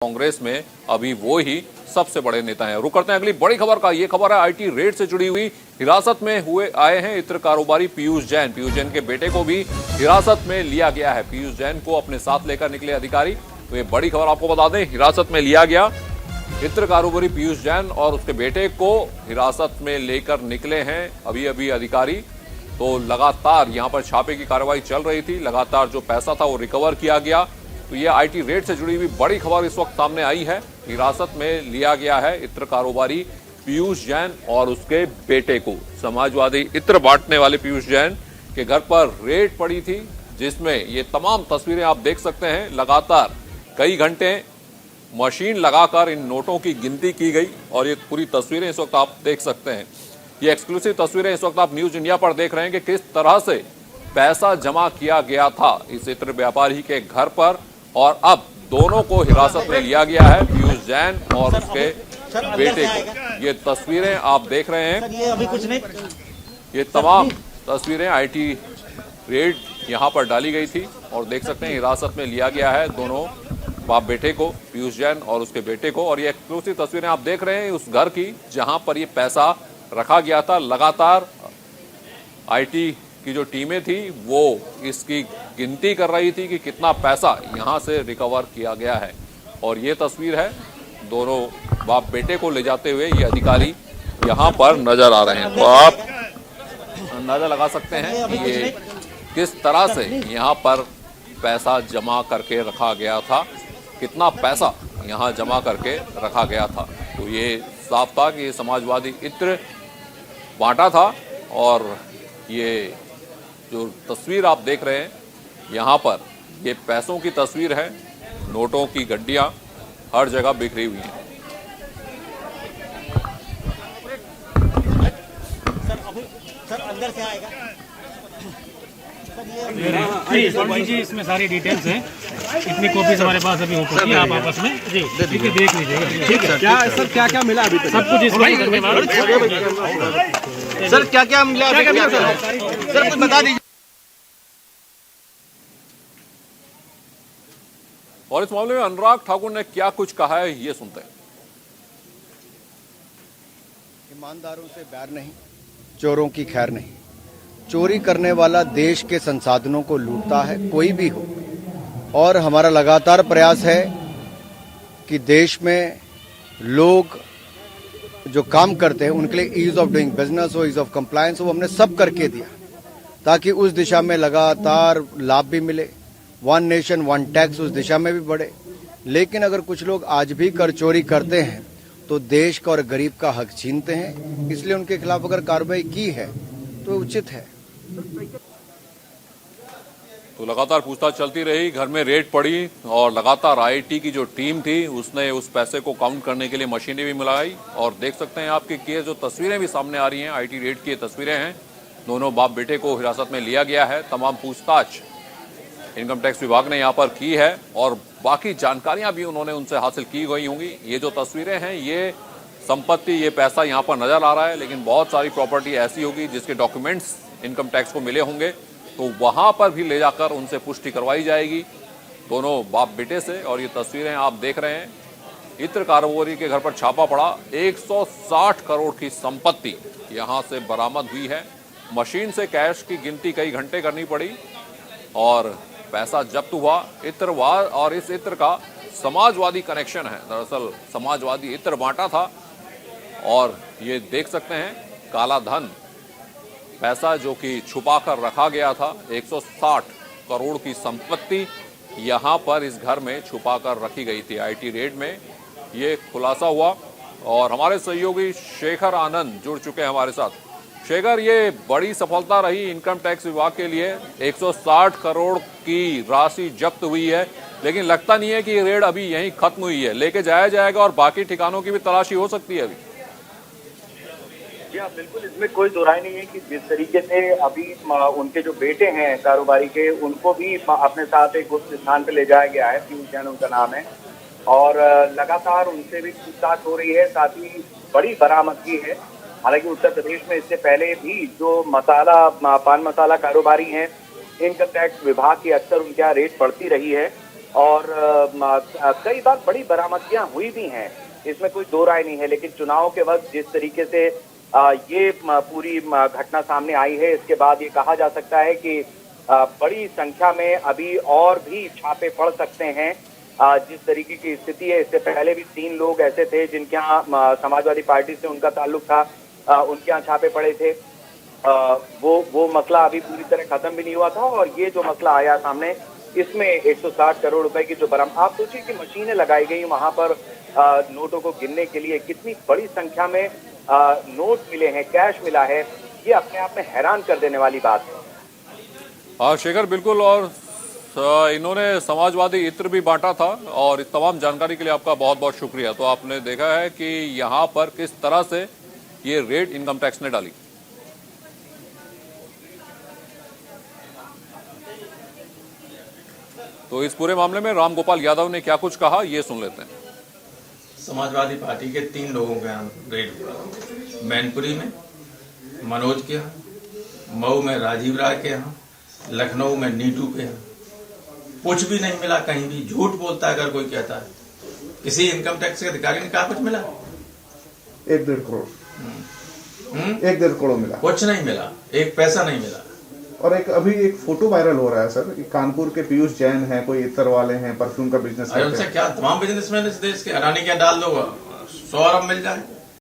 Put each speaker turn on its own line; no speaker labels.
कांग्रेस में अभी वो ही सबसे बड़े नेता हैं। रुक करते हैं अगली बड़ी खबर का। ये खबर है आईटी रेड से जुड़ी हुई। हिरासत में हुए आए हैं इत्र कारोबारी पीयूष जैन। पीयूष जैन के बेटे को भी हिरासत में लिया गया है। पीयूष जैन को अपने साथ लेकर निकले अधिकारी। तो ये बड़ी खबर आपको बता दें, हिरासत में लिया गया इत्र कारोबारी पीयूष जैन और उसके बेटे को हिरासत में लेकर निकले हैं अभी अभी अधिकारी। तो लगातार यहाँ पर छापे की कार्रवाई चल रही थी, लगातार जो पैसा था वो रिकवर किया गया। तो ये आईटी रेड से जुड़ी हुई बड़ी खबर इस वक्त सामने आई है। हिरासत में लिया गया है इत्र कारोबारी पीयूष जैन और उसके बेटे को। समाजवादी इत्र बांटने वाले पीयूष जैन के घर पर रेड पड़ी थी, जिसमें ये तमाम तस्वीरें आप देख सकते हैं। लगातार कई घंटे मशीन लगाकर इन नोटों की गिनती की गई और ये पूरी तस्वीरें इस वक्त आप देख सकते हैं। ये एक्सक्लूसिव तस्वीरें इस वक्त आप न्यूज इंडिया पर देख रहे हैं कि किस तरह से पैसा जमा किया गया था इस इत्र व्यापारी के घर पर। और अब दोनों को हिरासत में लिया गया है, पीयूष जैन और उसके बेटे को। ये तस्वीरें आप देख रहे हैं, ये तमाम तस्वीरें आईटी रेड यहां पर डाली गई थी और देख सकते हैं हिरासत में लिया गया है दोनों बाप बेटे को, पीयूष जैन और उसके बेटे को। और ये एक्सक्लूसिव तस्वीरें आप देख रहे हैं उस घर की जहां पर ये पैसा रखा गया था। लगातार आईटी की जो टीमें थी वो इसकी गिनती कर रही थी कि कितना पैसा यहां से रिकवर किया गया है। और ये तस्वीर है, दोनों बाप बेटे को ले जाते हुए ये अधिकारी यहां पर नजर आ रहे हैं। तो आप अंदाजा लगा सकते हैं कि ये किस तरह से यहां पर पैसा जमा करके रखा गया था, कितना पैसा यहां जमा करके रखा गया था। तो ये साफ था कि ये समाजवादी इत्र बांटा था। और ये जो तस्वीर आप देख रहे हैं यहाँ पर, ये पैसों की तस्वीर है। नोटों की गड्डियां हर जगह बिखरी हुई हैं।
सर अंदर से आएगा
जी, इसमें सारी डिटेल्स हैं। इतनी कॉपीज हमारे पास अभी हो चुकी है, आप आपस में जी देख लीजिएगा।
ठीक है। क्या सर क्या मिला अभी तक?
सब कुछ इसमें
सर क्या मिला अभी तक? सर कुछ बता दीजिए।
और इस मामले में अनुराग ठाकुर ने क्या कुछ कहा है, ये सुनते हैं।
ईमानदारों से बैर नहीं, चोरों की खैर नहीं। चोरी करने वाला देश के संसाधनों को लूटता है, कोई भी हो। और हमारा लगातार प्रयास है कि देश में लोग जो काम करते हैं उनके लिए ईज ऑफ डूइंग बिजनेस हो, ईज ऑफ कंप्लायंस हो, हमने सब करके दिया ताकि उस दिशा में लगातार लाभ भी मिले। वन नेशन वन टैक्स उस दिशा में भी बढ़े। लेकिन अगर कुछ लोग आज भी कर चोरी करते हैं तो देश का और गरीब का हक छीनते हैं। इसलिए उनके खिलाफ अगर कार्रवाई की है तो उचित है।
तो लगातार पूछताछ चलती रही, घर में रेड पड़ी और लगातार आईटी की जो टीम थी उसने उस पैसे को काउंट करने के लिए मशीनें भी मिलाई। और देख सकते हैं आपकी ये जो तस्वीरें भी सामने आ रही हैं, आईटी रेड की तस्वीरें हैं। दोनों बाप बेटे को हिरासत में लिया गया है। तमाम पूछताछ इनकम टैक्स विभाग ने यहाँ पर की है और बाकी जानकारियां भी उन्होंने उनसे हासिल की गई होंगी। ये जो तस्वीरें हैं, ये संपत्ति, ये पैसा यहाँ पर नजर आ रहा है, लेकिन बहुत सारी प्रॉपर्टी ऐसी होगी जिसके डॉक्यूमेंट्स इनकम टैक्स को मिले होंगे। तो वहां पर भी ले जाकर उनसे पुष्टि करवाई जाएगी दोनों बाप बेटे से। और ये तस्वीरें आप देख रहे हैं, इत्र कारोबारी के घर पर छापा पड़ा। 160 करोड़ की संपत्ति यहां से बरामद हुई है। मशीन से कैश की गिनती कई घंटे करनी पड़ी और पैसा जब्त हुआ। इत्रवार और इस इत्र का समाजवादी कनेक्शन है। दरअसल समाजवादी इत्र बांटा था। और ये देख सकते हैं काला धन, पैसा जो कि छुपा कर रखा गया था। 160 करोड़ की संपत्ति यहां पर इस घर में छुपा कर रखी गई थी। आईटी रेड में ये खुलासा हुआ और हमारे सहयोगी शेखर आनंद जुड़ चुके हैं हमारे साथ। शेखर, ये बड़ी सफलता रही इनकम टैक्स विभाग के लिए। 160 करोड़ की राशि जब्त हुई है, लेकिन लगता नहीं है कि ये रेड अभी यहीं खत्म हुई है। लेके जाया जाएगा और बाकी ठिकानों की भी तलाशी हो सकती है अभी।
जी हाँ, बिल्कुल, इसमें कोई दो राय नहीं है कि जिस तरीके से अभी उनके जो बेटे हैं कारोबारी के, उनको भी अपने साथ एक गुप्त स्थान पे ले जाया गया है। पीयूष जैन उनका नाम है और लगातार उनसे भी पूछताछ हो रही है। साथ ही बड़ी बरामदगी है। हालांकि उत्तर प्रदेश में इससे पहले भी जो पान मसाला कारोबारी हैं, इनकम टैक्स विभाग की अक्सर उनके यहाँ रेड पड़ती रही है। और कई बार बड़ी बरामदगियां हुई भी हैं, इसमें कोई दो राय नहीं है। लेकिन चुनाव के वक्त जिस तरीके से ये पूरी घटना सामने आई है, इसके बाद ये कहा जा सकता है कि बड़ी संख्या में अभी और भी छापे पड़ सकते हैं। जिस तरीके की स्थिति है, इससे पहले भी 3 लोग ऐसे थे जिनके यहाँ समाजवादी पार्टी से उनका ताल्लुक था, उनके यहाँ छापे पड़े थे। वो मसला अभी पूरी तरह खत्म भी नहीं हुआ था, और ये जो मसला आया सामने, इसमें 160 करोड़ रुपए की जो बरामद, आप सोचिए कि मशीनें लगाई गई वहां पर नोटों को गिनने के लिए, कितनी बड़ी संख्या में नोट मिले हैं, कैश मिला है, ये अपने आप में हैरान कर देने वाली बात है।
शेखर, बिल्कुल। और इन्होंने समाजवादी इत्र भी बांटा था, और इस तमाम जानकारी के लिए आपका बहुत बहुत शुक्रिया। तो आपने देखा है कि यहाँ पर किस तरह से ये रेड इनकम टैक्स ने डाली। तो इस पूरे मामले में राम गोपाल यादव ने क्या कुछ कहा, ये सुन लेते हैं।
समाजवादी पार्टी के 3 लोगों के यहाँ रेड हुआ। मैनपुरी में मनोज के यहाँ, मऊ में राजीव राय के यहाँ, लखनऊ में नीटू के यहाँ। कुछ भी नहीं मिला कहीं भी। झूठ बोलता है अगर कोई कहता है। किसी इनकम टैक्स के अधिकारी ने कहा कुछ मिला?
1-1.5 करोड़ 1-1.5 करोड़ मिला।
कुछ नहीं मिला, 1 पैसा नहीं मिला।
और अभी एक फोटो वायरल हो रहा है सर कि कानपुर के पीयूष जैन हैं, कोई इत्र वाले हैं, परफ्यूम का बिजनेस करते हैं।
उनसे क्या तमाम बिजनेसमैन इस देश के हराने क्या डाल दो, 100 अरब मिल जाए।